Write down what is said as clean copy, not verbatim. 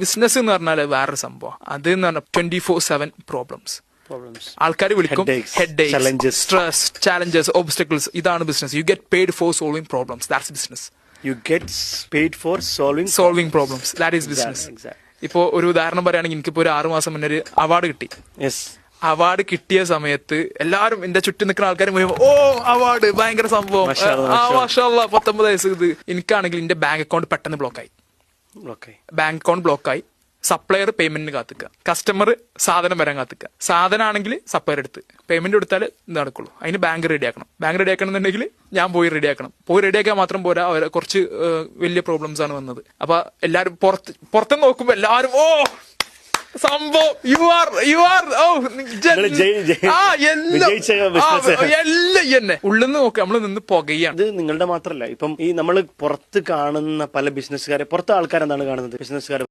Business എന്ന് പറഞ്ഞാൽ വേറൊരു സംഭവം. അത് എന്ന് പറഞ്ഞാൽ 24/7 പ്രോബ്ലംസ്. ആൾക്കാർ വിളിക്കും ഹെഡേക്ക്, സ്ട്രെസ്, ചാലഞ്ചസ്, ഒബ്സ്റ്റക്കിൾസ്. ഇതാണ് business. You get paid for solving problems. That's business. You get paid for solving problems. That is business. ഇപ്പോ ഒരു ഉദാഹരണം പറയുകയാണെങ്കിൽ എനിക്കിപ്പോ ഒരു 6 മാസം മുന്നേ ഒരു അവാർഡ് കിട്ടി. അവാർഡ് കിട്ടിയ സമയത്ത് എല്ലാവരും എന്റെ ചുറ്റും നിൽക്കുന്ന ആൾക്കാർ മുഴുവൻ ഓ അവാർഡ് ഭയങ്കര സംഭവം, 19 വയസ്സ്. ഇത് എനിക്കാണെങ്കിൽ എന്റെ ബാങ്ക് അക്കൗണ്ട് പെട്ടെന്ന് ബ്ലോക്കായി. ബാങ്ക് അക്കൗണ്ട് ബ്ലോക്കായി. സപ്ലയർ പേയ്മെന്റിന് കാത്തിക്കുക, കസ്റ്റമർ സാധനം വരാൻ കാത്തിക്കുക. സാധനം ആണെങ്കിൽ സപ്ലയർ എടുത്ത് പേയ്മെന്റ് കൊടുത്താൽ ഇത് നടക്കുള്ളൂ. അതിന് ബാങ്ക് റെഡിയാക്കണം. ബാങ്ക് റെഡിയാക്കണം എന്നുണ്ടെങ്കിൽ ഞാൻ പോയി റെഡിയാക്കണം. പോയി റെഡിയാക്കാൻ മാത്രം പോരാ, കുറച്ച് വലിയ പ്രോബ്ലംസ് ആണ് വന്നത്. അപ്പൊ എല്ലാരും പുറത്ത് നോക്കുമ്പോ എല്ലാരും ഓ സംഭവം എല്ലാം ഉള്ളിന്ന് നോക്കുക. നമ്മള് നിന്ന് പുകയാണ്. ഇത് നിങ്ങളുടെ മാത്രല്ല, ഇപ്പം ഈ നമ്മള് പുറത്ത് കാണുന്ന പല ബിസിനസ്സുകാരെ, പുറത്തെ ആൾക്കാരെന്താണ് കാണുന്നത്, ബിസിനസ്സുകാരെ